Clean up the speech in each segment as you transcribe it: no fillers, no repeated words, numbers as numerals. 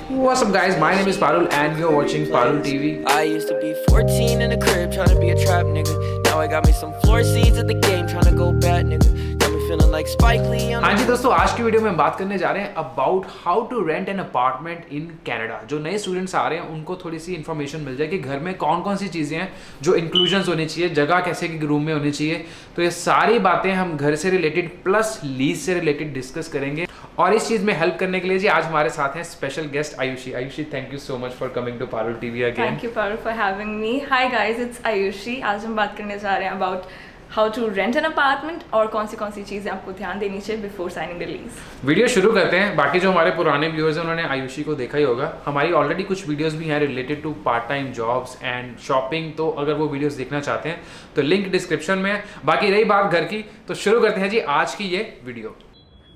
What's up guys, my name is Parul and you're watching Parul TV. I used to be 14 in the crib trying to be a trap nigga. Now I got me some floor seats at the game trying to go bad nigga. Got me feeling like Spike Lee on हाँ जी दोस्तों, आज की video में हम बात करने जा रहे हैं about how to rent an apartment in Canada. जो नए स्टूडेंट्स आ रहे हैं उनको थोड़ी सी इन्फॉर्मेशन मिल जाए कि घर में कौन कौन सी चीज़ें हैं जो इंक्लूजन्स होनी चाहिए, जगह कैसे की रूम में होनी चाहिए। तो ये सारी बातें हम घर से रिलेटेड प्लस लीज से रिलेटेड डिस्कस करेंगे। और इस चीज़ में हेल्प करने के लिए जी आज हमारे साथ हैं special guest Ayushi. Ayushi, thank you so much for coming to Parul TV again. Thank you Parul for having me. Hi guys, it's Ayushi. आज हम बात करने जा रहे हैं about how to rent an apartment और कौन सी चीज़ें आपको ध्यान देनी चाहिए before signing the lease. Video शुरू करते हैं। बाकी जो हमारे पुराने व्यूअर्स हैं उन्होंने आयुषी को देखा ही होगा। हमारी ऑलरेडी कुछ वीडियोस भी हैं related to part time jobs and shopping, तो अगर वो वीडियोस देखना चाहते हैं तो लिंक डिस्क्रिप्शन में है। बाकी रही बात घर की, तो शुरू करते हैं जी आज की ये वीडियो।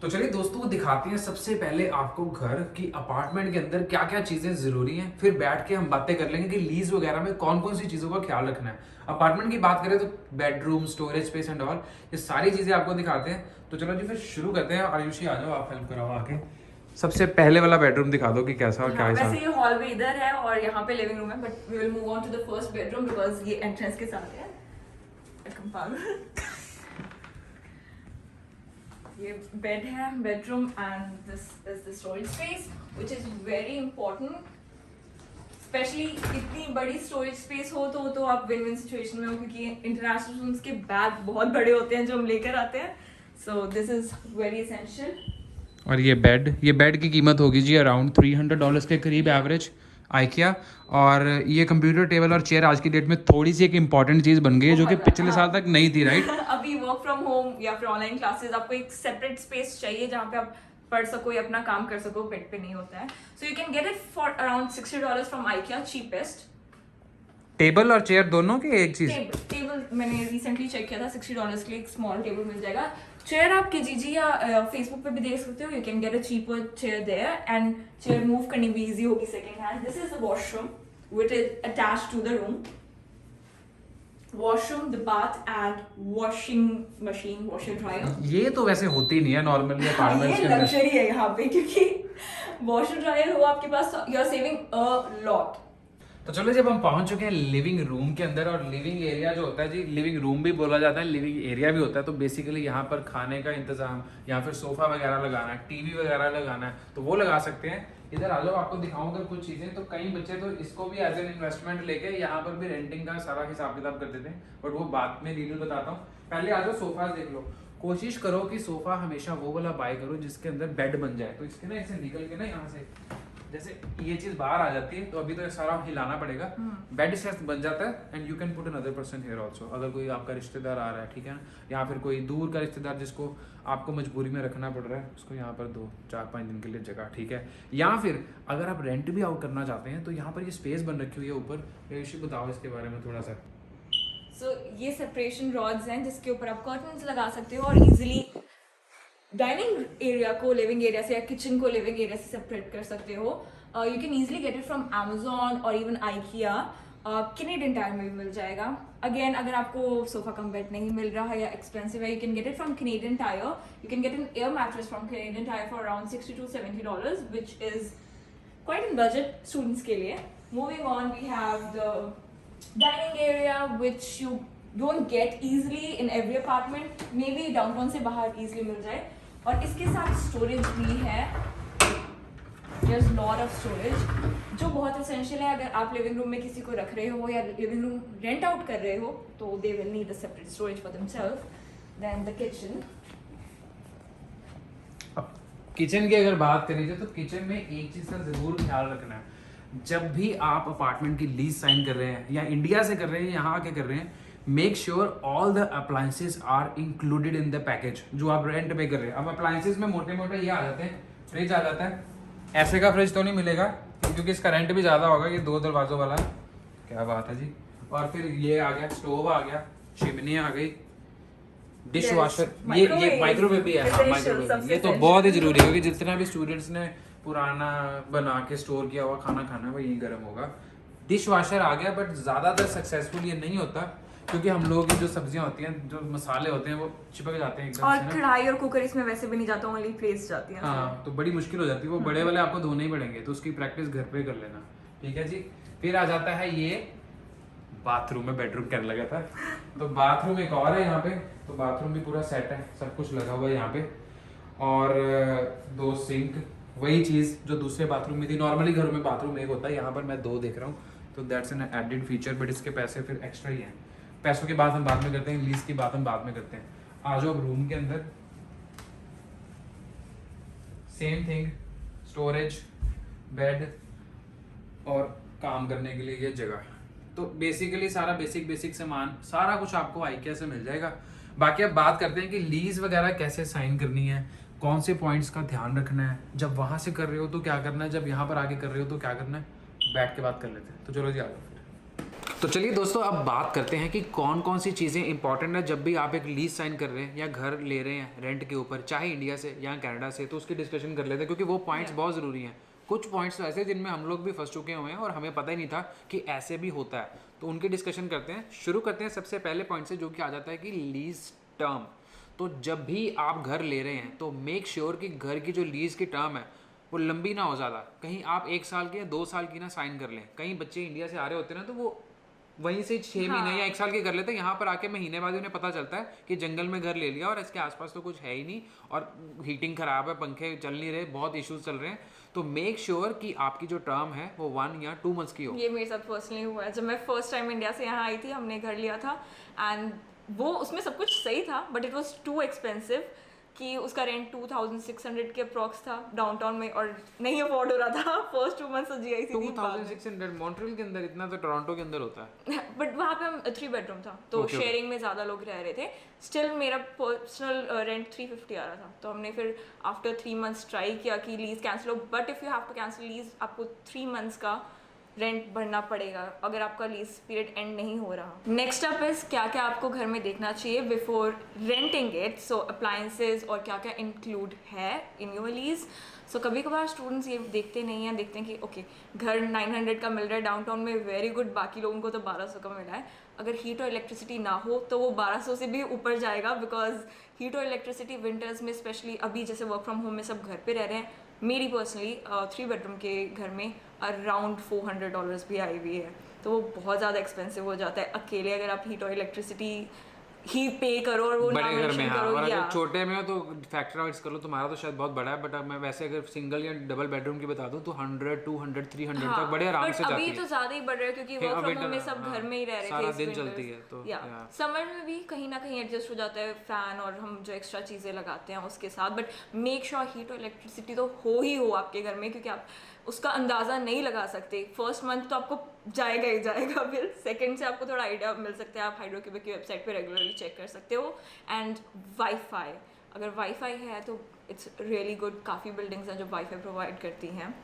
तो चलिए दोस्तों दिखाते हैं सबसे पहले आपको घर की अपार्टमेंट के अंदर क्या क्या चीजें जरूरी हैं, फिर बैठ के हम बातें कर लेंगे कि लीज वगैरह में कौन कौन सी चीजों का ख्याल रखना है। अपार्टमेंट की बात करें तो bedroom, storage space and all, ये सारी चीजें आपको दिखाते हैं। तो चलो जी फिर शुरू करते हैं। आयुषी आ जाओ, आप हेल्प कराओ आके। सबसे पहले वाला बेडरूम दिखा दो कि कैसा और क्या है। वैसे ये हॉल भी इधर है और यहाँ पे लिविंग रूम है, but we will move on to the first bedroom because ये एंट्रेंस के साथ है। वेलकम पारुल। ये बेड है, bedroom, and this is the storage space which is very important. Specially इतनी बड़ी स्टोरेज स्पेस हो तो आप विन विन सिचुएशन में हो, क्योंकि इंटरनेशनल स्टूडेंट्स के बैग बहुत बड़े होते हैं जो हम लेकर आते हैं। So this is very essential. और ये बेड की कीमत होगी जी अराउंड $300 के करीब एवरेज आइकिया। और ये कंप्यूटर टेबल और चेयर आज की डेट में थोड़ी सी एक इंपॉर्टेंट चीज बन गई है जो कि पिछले साल तक नहीं थी, राइट? अभी वर्क फ्रॉम होम या फिर ऑनलाइन क्लासेस आपको एक सेपरेट स्पेस चाहिए जहाँ पे आप पढ़ सको या अपना काम कर सको, बेड पे नहीं होता है। So you can get it for around $60 from IKEA, cheapest. Table और चेयर दोनों की एक चीज। टेबल मैंने रिसेंटली चेक किया था, $60 के लिए एक स्मॉल टेबल मिल जाएगा। चेयर आप केजीजी या फेसबुक पे भी देख सकते हो। You can get a cheaper chair there and chair move करनी भी इजी होगी second hand. This is the washroom which is attached to the room. Washroom, the bath and washing machine, washer dryer. ये तो वैसे होती नहीं है normally apartments के ये अंदर। लग्जरी है यहाँ पे, क्योंकि वॉशर ड्रायर हो आपके पास, you are saving a lot. तो चलो जब हम पहुंच चुके हैं लिविंग रूम के अंदर, और लिविंग एरिया जो होता है जी, लिविंग रूम भी बोला जाता है, लिविंग एरिया भी होता है। तो बेसिकली यहाँ पर खाने का इंतजाम या फिर सोफा वगैरह लगाना है, टीवी वगैरह लगाना है, तो वो लगा सकते हैं। इधर आ जाओ, आपको दिखाऊं अगर कुछ चीजें। तो कई बच्चे तो इसको भी एज एन इन्वेस्टमेंट लेके यहाँ पर भी रेंटिंग का सारा हिसाब किताब कर देते हैं, बट वो बाद में डिटेल बताता हूँ। पहले आ जाओ, सोफा देख लो। कोशिश करो कि सोफा हमेशा वो वाला बाय करो जिसके अंदर बेड बन जाए। तो इसके ना ऐसे निकल के ना यहाँ से जैसे ये चीज बाहर आ जाती है, तो अभी तो सारा हिलाना पड़ेगा। बेड से बन जाता है and you can put another person here also. अगर कोई आपका रिश्तेदार आ रहा है, ठीक है ना, या फिर कोई दूर का रिश्तेदार जिसको आपको मजबूरी में रखना पड़ रहा है, उसको यहाँ पर 2-4-5 दिन के लिए जगह, ठीक है। या फिर अगर आप रेंट भी आउट करना चाहते हैं तो यहाँ पर ये स्पेस बन रखी हुई है ऊपर। आयुषी बताओ इसके बारे में थोड़ा सा। सो ये सेपरेशन रॉड्स हैं जिसके ऊपर आप कर्टन्स लगा सकते हो और इजीली डाइनिंग एरिया को लिविंग एरिया से या किचन को लिविंग एरिया से सेपरेट कर सकते हो। You can easily get it from Amazon और इवन आइकिया। कैनेडियन टायर में भी मिल जाएगा। अगेन अगर आपको सोफा कम बेड नहीं मिल रहा है या एक्सपेंसिव है, you can get it from Canadian Tire. You can get an air mattress from Canadian Tire for around $60 to $70 which is quite in budget students के लिए। Moving on, we have the dining area which you don't get easily in every apartment. May be downtown से बाहर easily मिल जाए। और इसके साथ storage भी है, there's lot of storage जो बहुत एसेंशियल है। अगर आप लिविंग रूम में किसी को रख रहे हो या लिविंग रूम रेंट आउट कर रहे हो तो they will need a separate storage for themselves. Then the kitchen. अब किचन की अगर बात करी जाए तो किचन में एक चीज का जरूर ख्याल रखना है। जब भी आप अपार्टमेंट की लीज साइन कर रहे हैं या इंडिया से कर रहे हैं, यहाँ आके कर रहे हैं, make sure all the appliances are included in the package जो आप रेंट पे कर रहे हैं। अब अप्लायंसेस में मोटे मोटे ये आ जाते हैं, फ्रिज आ जाता है। ऐसे का फ्रिज तो नहीं मिलेगा क्योंकि इसका रेंट भी ज़्यादा होगा। ये 2 दरवाजों वाला, क्या बात है जी। और फिर ये आ गया, स्टोव आ गया, चिमनी आ गई, डिश वॉशर, ये माइक्रोवेव भी है। हाँ, माइक्रोवेव ये तो बहुत ही जरूरी है क्योंकि जितना भी स्टूडेंट्स ने पुराना बना के स्टोर किया हुआ खाना खाना है वो यही गर्म होगा। डिश वॉशर आ गया, बट ज़्यादातर सक्सेसफुल ये नहीं होता क्योंकि हम लोगों की जो सब्जियां होती हैं, जो मसाले होते हैं, वो चिपक जाते हैं एकदम और से ना। कढ़ाई और कुकर इसमें वैसे भी नहीं जाता, ओनली प्लेट्स जाती हैं। हाँ, तो बड़ी मुश्किल हो जाती है। वो बड़े वाले आपको धोने ही पड़ेंगे, तो उसकी प्रैक्टिस घर पे कर लेना, ठीक है जी। फिर आ जाता है ये बाथरूम में, बेडरूम कहने लगा था, तो बाथरूम एक और है यहाँ पे। तो बाथरूम भी पूरा सेट है, सब कुछ लगा हुआ है यहाँ पे। और 2 सिंक, वही चीज़ जो दूसरे बाथरूम में थी। नॉर्मली घरों में बाथरूम एक होता है, यहाँ पर मैं 2 देख रहा हूँ, तो that's an added feature, but इसके पैसे फिर एक्स्ट्रा ही हैं। पैसों की बात हम बाद में करते हैं, लीज की बात हम बाद में करते हैं। आ जाओ अब रूम के अंदर, सेम थिंग, स्टोरेज, बेड और काम करने के लिए ये जगह। तो बेसिकली सारा बेसिक सामान, सारा कुछ आपको आइकिया से मिल जाएगा। बाकी अब बात करते हैं कि लीज वगैरह कैसे साइन करनी है, कौन से पॉइंट्स का ध्यान रखना है, जब वहां से कर रहे हो तो क्या करना है, जब यहाँ पर आके कर रहे हो तो क्या करना है, बैठ के बात कर लेते हैं। तो चलो जी आ जाओ फिर। तो चलिए दोस्तों, अब बात करते हैं कि कौन कौन सी चीज़ें इंपॉर्टेंट है जब भी आप एक लीज साइन कर रहे हैं या घर ले रहे हैं रेंट के ऊपर, चाहे इंडिया से या कनाडा से। तो उसकी डिस्कशन कर लेते हैं, क्योंकि वो पॉइंट्स बहुत ज़रूरी हैं। कुछ पॉइंट्स तो ऐसे जिनमें हम लोग भी फंस चुके हुए हैं और हमें पता ही नहीं था कि ऐसे भी होता है, तो उनकी डिस्कशन करते हैं। शुरू करते हैं सबसे पहले पॉइंट से, जो कि आ जाता है कि लीज टर्म। तो जब भी आप घर ले रहे हैं तो मेक श्योर कि घर की जो लीज की टर्म है वो लंबी ना हो ज़्यादा। कहीं आप 1 साल की या 2 साल की ना साइन कर लें। कई बच्चे इंडिया से आ रहे होते हैं ना, तो वो वहीं से 6 महीने या 1 साल के कर लेते हैं। यहाँ पर आके महीने बाद उन्हें पता चलता है कि जंगल में घर ले लिया और इसके आसपास तो कुछ है ही नहीं, और हीटिंग खराब है, पंखे चल नहीं रहे, बहुत इश्यूज चल रहे हैं। तो मेक श्योर कि आपकी जो टर्म है वो 1 या 2 मंथ्स की हो। ये मेरे साथ पर्सनली हुआ है। जब मैं फर्स्ट टाइम इंडिया से यहाँ आई थी, हमने घर लिया था, एंड वो उसमें सब कुछ सही था, but it was too expensive कि उसका रेंट 2600 के अप्रॉक्स था डाउनटाउन में, और नहीं अफोर्ड हो रहा था। फर्स्ट 2 मंथ्स GIC थी। 2600 मॉन्ट्रियल के अंदर इतना तो टोरंटो के अंदर होता है। बट वहाँ पे हम 3 बेडरूम था, तो Okay, शेयरिंग में ज़्यादा लोग रह रहे थे। स्टिल मेरा पर्सनल रेंट 350 आ रहा था। तो हमने फिर आफ्टर 3 मंथ्स ट्राई किया कि लीज कैंसिल हो, but if you have to cancel lease, आपको 3 मंथ्स का रेंट भरना पड़ेगा अगर आपका लीज पीरियड एंड नहीं हो रहा। नेक्स्ट अप इज क्या क्या आपको घर में देखना चाहिए before renting it. So appliances और क्या क्या इंक्लूड है इन योर लीज। सो कभी कभार स्टूडेंट्स ये देखते नहीं हैं, देखते हैं कि ओके घर 900 का मिल रहा है डाउनटाउन में, वेरी गुड, बाकी लोगों को तो 1200 का मिला है। अगर हीट और इलेक्ट्रिसिटी ना हो तो वो 1200 से भी ऊपर जाएगा, बिकॉज हीट और इलेक्ट्रिसिटी विंटर्स में स्पेशली, अभी जैसे वर्क फ्रॉम होम में सब घर पे रह रहे हैं, मेरी पर्सनली 3 बेडरूम के घर में अराउंड $400 भी आई हुई है। तो वो बहुत ज़्यादा एक्सपेंसिव हो जाता है अकेले, अगर आप हीट और इलेक्ट्रिसिटी ही पे करो और वो ना बड़े घर में। मेंशन हाँ, करो। और या अगर छोटे में हो तो फैक्टर आउट कर लो, तुम्हारा तो शायद बहुत बड़ा है, बट अब मैं वैसे अगर सिंगल या डबल बेडरूम की बता दूं तो 100, 200, 300 हाँ, तक बड़े आराम but से जाती अभी है। तो ज़्यादा ही बढ़ रहा है, क्योंकि हाँ, वर्क फ्रॉम winter, होम में सब हाँ, घर में ही रह रहे थे सारा इस दिन winters। चलती है, तो या समर में भी कहीं ना कहीं एडजस्ट हो जाता है फैन और हम जो एक्स्ट्रा चीज़ें लगाते हैं उसके साथ, बट मेक श्योर हीट और इलेक्ट्रिसिटी तो हो ही हो आपके घर में, क्योंकि आप उसका अंदाज़ा नहीं लगा सकते। फर्स्ट मंथ तो आपको जाएगा ही जाएगा बिल, सेकंड से आपको थोड़ा आइडिया मिल सकता है। आप हाइड्रोक्यूबिक की वेबसाइट पे रेगुलरली चेक कर सकते हो। एंड वाईफाई, अगर वाईफाई है तो इट्स रियली गुड। काफ़ी बिल्डिंग्स हैं जो वाईफाई प्रोवाइड करती हैं।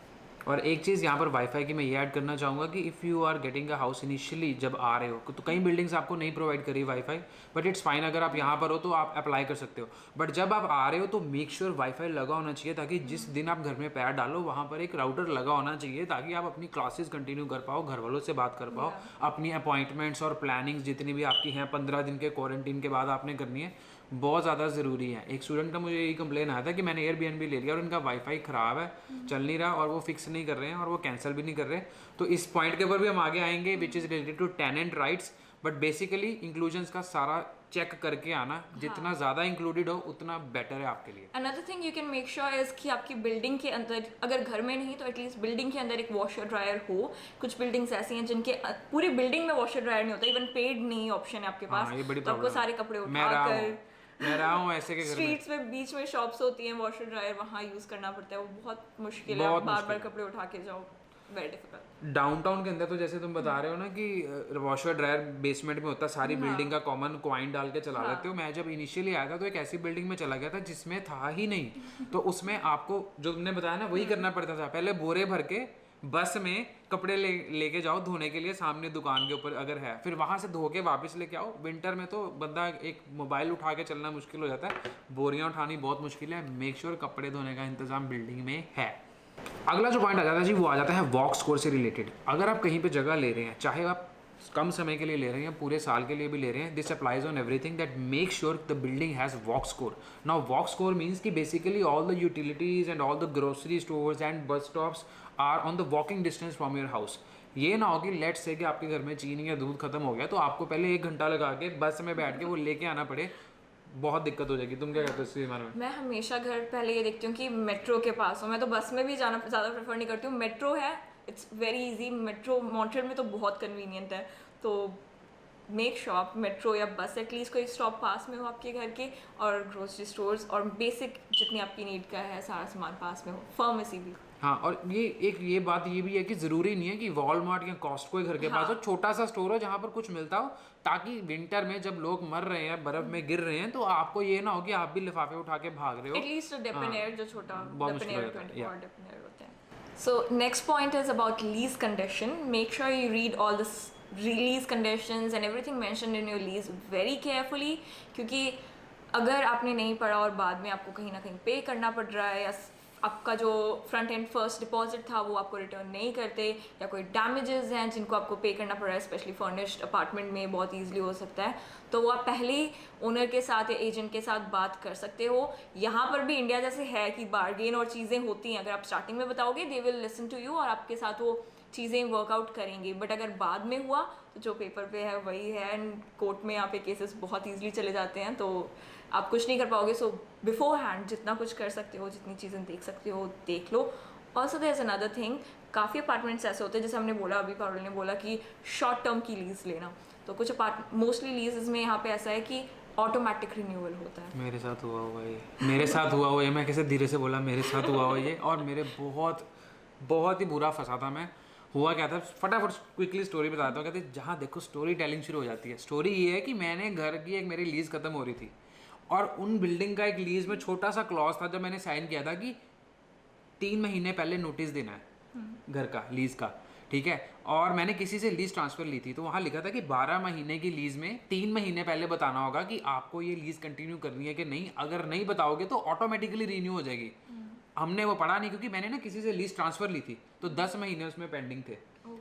और एक चीज़ यहाँ पर वाईफाई की मैं ये ऐड करना चाहूँगा कि if you are getting a house initially, जब आ रहे हो तो कई बिल्डिंग्स आपको नहीं प्रोवाइड करी वाईफाई, बट इट्स फाइन। अगर आप यहाँ पर हो तो आप अप्लाई कर सकते हो, बट जब आप आ रहे हो तो मेक श्योर वाईफाई लगा होना चाहिए, ताकि जिस दिन आप घर में पैर डालो वहाँ पर एक राउटर लगा होना चाहिए, ताकि आप अपनी क्लासेस कंटिन्यू कर पाओ, घर वालों से बात कर पाओ, अपनी अपॉइंटमेंट्स और प्लानिंग्स जितनी भी आपकी हैं 15 दिन के क्वारंटीन के बाद आपने करनी है, बहुत ज़्यादा ज़रूरी है। एक स्टूडेंट का मुझे यही कंप्लेन आया था कि मैंने एयरबीएनबी ले लिया और उनका वाईफाई ख़राब है, चल नहीं रहा, और वो फिक्स नहीं कर रहे हैं और वो कैंसिल भी नहीं कर रहे। तो इस पॉइंट के ऊपर भी हम आगे आएंगे, which is related to tenant rights. But basically inclusions का सारा चेक करके आना, जितना ज़्यादा इंक्लूडेड हो उतना बेटर है आपके लिए। Another thing you can make sure is कि आपकी बिल्डिंग के अंदर, अगर घर में नहीं तो एटलीस्ट बिल्डिंग के अंदर एक वॉशर ड्रायर हो। कुछ बिल्डिंग्स ऐसी हैं जिनके पूरी बिल्डिंग में वॉशर ड्रायर नहीं होता, इवन पेड नहीं ऑप्शन है आपके पास। ये बड़ी तो आपको प्रॉब्लम सारे कपड़े मैं रहा हूँ उठाकर ऐसे के घर में। स्ट्रीट्स में बीच में शॉप्स होती हैं वॉशर ड्रायर, वहाँ यूज करना पड़ता है, वो बहुत मुश्किल है। बहुत बार बार मुश्किल। कपड़े उठा के जाओ, वेरी डिफिकल्ट। डाउनटाउन के अंदर तो जैसे तुम बता रहे हो ना कि वॉशर ड्रायर बेसमेंट में होता है, सारी बिल्डिंग का कॉमन कॉइन डाल के चला लेते हो। मैं जब इनिशियली आया था तो एक ऐसी बिल्डिंग में चला गया था जिसमें था ही नहीं, तो उसमें आपको जो तुमने बताया ना वही करना पड़ता था। पहले बोरे भर के बस में कपड़े लेके जाओ धोने के लिए सामने दुकान के ऊपर अगर है, फिर वहां से धो के वापस लेके आओ। विंटर में तो बंदा एक मोबाइल उठा के चलना मुश्किल हो जाता है, बोरियां उठानी बहुत मुश्किल है। मेक श्योर कपड़े धोने का इंतजाम बिल्डिंग में है। अगला जो पॉइंट आ जाता है जी, वो आ जाता है वॉक स्कोर से रिलेटेड। अगर आप कहीं पे जगह ले रहे हैं, चाहे आप कम समय के लिए ले रहे हैं, पूरे साल के लिए भी ले रहे हैं, this applies on everything that make sure the building has walk score. Now walk score means कि basically all the utilities and all the grocery stores and bus stops are on the walking distance from your house. ये ना हो कि let's say कि आपके घर में चीनी या दूध खत्म हो गया तो आपको पहले 1 घंटा लगा के बस में बैठ के वो लेके आना पड़े, बहुत दिक्कत हो जाएगी. तुम क्या कहते हो इसके बारे में? मैं हमेशा घर पहले ये देखती हूँ कि मेट्रो के पास हो. मैं तो बस में भी जाना ज़्यादा प्रेफर नहीं करती हूँ. मेट्रो है, it's very easy. Metro Montreal में तो बहुत कन्वीनियंट है. तो मेक श्योर मेट्रो या बस एटलीस्ट कोई स्टॉप पास में हो आपके घर के, और ग्रोसरी स्टोर्स और बेसिक जितनी आपकी नीड का है सारा सामान पास में हो. फार्मेसी भी. हाँ, और ये बात ये भी है कि ज़रूरी नहीं है कि वॉलमार्ट या कॉस्टको घर के पास हो. छोटा सा स्टोर हो जहाँ पर कुछ मिलता हो, ताकि विंटर में जब लोग मर रहे हैं, बर्फ में गिर रहे हैं, तो आपको ये ना हो कि आप भी लिफाफे उठा के भाग रहे हो. एटलीस्ट डेपेनेयर जो छोटा डेपेनेयर 24 डेपेनेयर होते हैं. So next point is about lease condition. Make sure you read all the lease conditions and everything mentioned in your lease very carefully, क्योंकि अगर आपने नहीं पढ़ा और बाद में आपको कहीं ना कहीं पे करना पड़ रहा है, या आपका जो फ्रंट एंड फर्स्ट डिपॉजिट था वो आपको रिटर्न नहीं करते, या कोई डैमेजेस हैं जिनको आपको पे करना पड़ रहा है, स्पेशली फर्निश्ड अपार्टमेंट में बहुत ईजिली हो सकता है, तो वो आप पहले ही ओनर के साथ या एजेंट के साथ बात कर सकते हो. यहाँ पर भी इंडिया जैसे है कि बार्गेन और चीज़ें होती हैं. अगर आप स्टार्टिंग में बताओगे they will listen to you और आपके साथ वो चीज़ें वर्कआउट करेंगे. बट अगर बाद में हुआ तो जो पेपर पे है वही है, एंड कोर्ट में यहाँ पे केसेस बहुत ईजिली चले जाते हैं, तो आप कुछ नहीं कर पाओगे. सो बिफोर हैंड जितना कुछ कर सकते हो, जितनी चीज़ें देख सकते हो देख लो. Also there is another thing, काफ़ी अपार्टमेंट्स ऐसे होते हैं जैसे हमने बोला, अभी पारुल ने बोला कि शॉर्ट टर्म की लीज लेना. तो कुछ मोस्टली लीजेस में यहाँ पे ऐसा है कि ऑटोमेटिक रिन्यूअल होता है. मेरे साथ हुआ हुआ ये, मेरे साथ हुआ हुआ ये. मैं कैसे धीरे से बोला, मेरे साथ हुआ हुआ ये, और मेरे बहुत ही बुरा फंसा था मैं. हुआ क्या था, फटाफट क्विकली स्टोरी बताता हूँ. कहते जहाँ देखो स्टोरी टेलिंग शुरू हो जाती है. स्टोरी ये है कि मैंने घर की एक मेरी लीज खत्म हो रही थी, और उन बिल्डिंग का एक लीज में छोटा सा क्लॉज था जब मैंने साइन किया था कि 3 महीने पहले नोटिस देना है घर का लीज का. ठीक है, और मैंने किसी से लीज ट्रांसफर ली थी, तो वहाँ लिखा था कि 12 महीने की लीज में 3 महीने पहले बताना होगा कि आपको ये लीज कंटिन्यू करनी है कि नहीं. अगर नहीं बताओगे तो ऑटोमेटिकली रीन्यू हो जाएगी. हमने वो पढ़ा नहीं, क्योंकि मैंने ना किसी से लीज ट्रांसफर ली थी, तो 10 महीने उसमें पेंडिंग थे.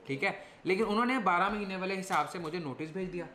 ठीक है, लेकिन उन्होंने 12 महीने वाले हिसाब से मुझे नोटिस भेज दिया.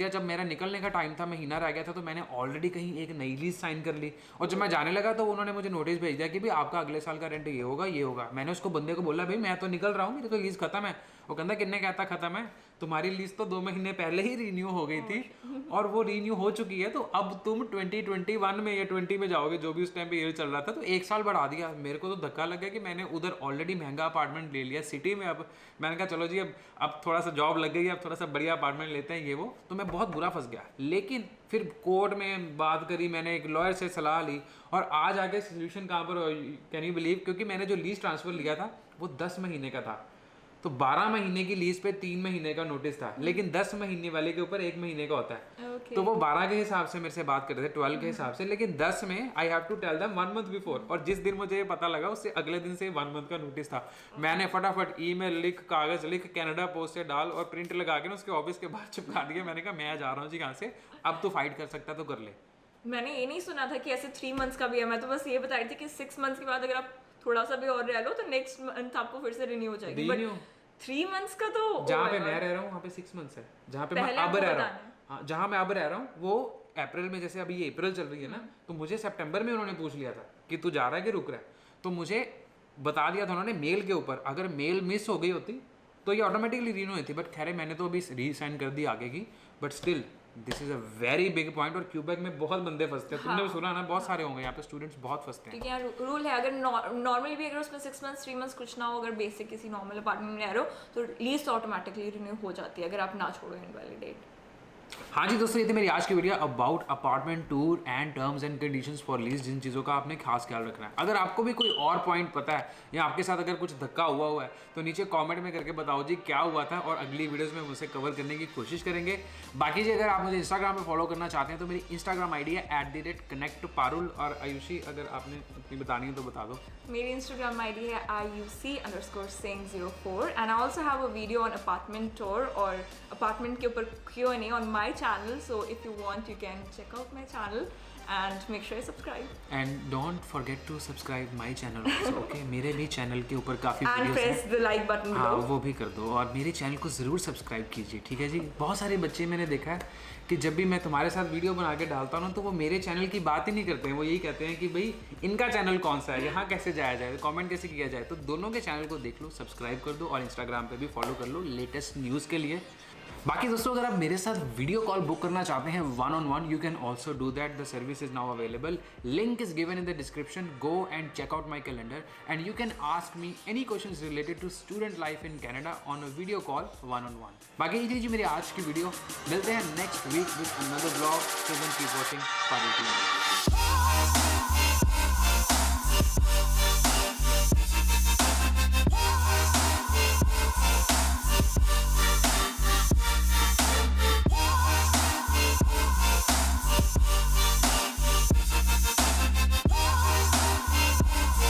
जब मेरा निकलने का टाइम था, महीना रह गया था, तो मैंने ऑलरेडी कहीं एक नई लीज साइन कर ली. और जब मैं जाने लगा तो उन्होंने मुझे नोटिस भेज दिया कि भाई आपका अगले साल का रेंट ये होगा. मैंने उसको बंदे को बोला, भाई मैं तो निकल रहा हूँ, मेरी तो लीज खत्म है. वो कहता किन्ने कहता खत्म है, तुम्हारी लीज तो 2 महीने पहले ही रीन्यू हो गई थी, और वो रीन्यू हो चुकी है, तो अब तुम 2021 में या 20 में जाओगे, जो भी उस टाइम पे ईयर चल रहा था, तो 1 साल बढ़ा दिया. मेरे को तो धक्का लग गया कि मैंने उधर ऑलरेडी महंगा अपार्टमेंट ले लिया सिटी में. अब मैंने कहा चलो जी, अब थोड़ा सा जॉब लग गई, अब थोड़ा सा बढ़िया अपार्टमेंट लेते हैं ये वो. तो मैं बहुत बुरा फंस गया. लेकिन फिर कोर्ट में बात करी, मैंने एक लॉयर से सलाह ली, और आज आके सोल्यूशन कहाँ पर, कैन यू बिलीव, क्योंकि मैंने जो लीज ट्रांसफर लिया था वो 10 महीने का था, तो 12 महीने की लीज पे 3 महीने का नोटिस था, लेकिन 10 महीने वाले के ऊपर 1 महीने का होता है. तो वो 12 के हिसाब से मेरे से बात कर रहे थे, 12 के हिसाब से, लेकिन 10 में I have to tell them 1 month before. और जिस दिन मुझे ये पता लगा उससे अगले दिन से 1 मंथ का नोटिस था. मैंने फटाफट ईमेल लिख, कागज लिख, कनाडा पोस्ट से डाल और प्रिंट लगा के ना उसके ऑफिस के बाहर चिपका दिया. मैंने कहा मैं जा रहा हूँ जी यहाँ से, अब तो फाइट कर सकता तो कर ले. मैंने ये नहीं सुना था कि ऐसे 3 मंथ्स का भी है. मैं तो बस ये बता रही थी कि 6 मंथ्स के बाद अगर आप थोड़ा सा भी और रह लो तो नेक्स्ट मंथ आपको फिर से रिन्यू हो जाएगी. बट 3 मंथ्स का तो जहाँ पे मैं रह रहा हूँ वहाँ पे 6 मंथ्स है. जहाँ पे मैं अब रह रहा हूँ, हाँ, जहाँ मैं अब रह रहा हूँ वो अप्रैल में, जैसे अभी ये अप्रैल चल रही है ना, तो मुझे सितंबर में उन्होंने पूछ लिया था कि तू जा रहा है कि रुक रहा है. तो मुझे बता दिया था उन्होंने मेल के ऊपर. अगर मेल मिस हो गई होती तो ये ऑटोमेटिकली रिन्यू होती, बट खैर मैंने तो अभी रीसाइन कर दी आगे की. But still this is a very big point, और क्यूबेक में बहुत बंदे फंसते हैं. तुमने भी सुना ना, बहुत सारे होंगे यहाँ पे स्टूडेंट्स बहुत फंसते हैं. क्योंकि यहाँ रूल है, अगर नॉर्मली भी अगर उसमें 6 मंथ्स 3 मंथ्स कुछ ना हो, अगर बेसिक किसी नॉर्मल अपार्टमेंट में रह रहे हो, तो लीज ऑटोमेटिकली रिन्यू हो जाती है अगर आप ना छोड़ो इनवैलिडेट. हाँ जी दोस्तों, ये थी मेरी आज की video about apartment tour and terms and conditions for lease, जिन चीज़ों का आपने खास ख्याल रखना है. अगर आपको भी कोई और पॉइंट पता है या आपके साथ अगर कुछ धक्का हुआ है तो नीचे कमेंट में करके बताओ जी क्या हुआ था, और अगली वीडियोस में मुझसे कवर करने की कोशिश करेंगे. बाकी जी अगर आप मुझे इंस्टाग्राम पे फॉलो करना चाहते हैं तो मेरी इंस्टाग्राम आईडी है @connectparul. और आयुषी अगर आपने अपनी बतानी है तो बता दो. मेरी इंस्टाग्राम आईडी है IUC_Singh04, and I also have a video on apartment tour और अपार्टमेंट के ऊपर Q&A on my channel. So if you want, you can check out my channel. and make sure you subscribe. And don't forget to subscribe my channel also, okay? मेरे भी channel के ऊपर काफ़ी And videos press हैं। the like button हाँ, below. वो भी कर दो और मेरे चैनल को ज़रूर सब्सक्राइब कीजिए, ठीक है जी? बहुत सारे बच्चे मैंने देखा है कि जब भी मैं तुम्हारे साथ वीडियो बना के डालता हूँ ना, तो वो मेरे चैनल की बात ही नहीं करते हैं। वो यही कहते हैं कि भाई इनका चैनल कौन सा है, यहाँ कैसे जाया जाए, कमेंट कैसे किया जाए। तो दोनों के चैनल को देख लो, सब्सक्राइब कर दो और इंस्टाग्राम पे भी फॉलो कर लो लेटेस्ट न्यूज़ के लिए। बाकी दोस्तों, अगर आप मेरे साथ वीडियो कॉल बुक करना चाहते हैं 1-on-1, you can also do that. The service is now available. Link is given in the description. Go and check out my calendar and you can ask me any questions related to student life in Canada on a video call 1-on-1। बाकी ये जी मेरी आज की video. मिलते हैं next week with another blog. Keep watching.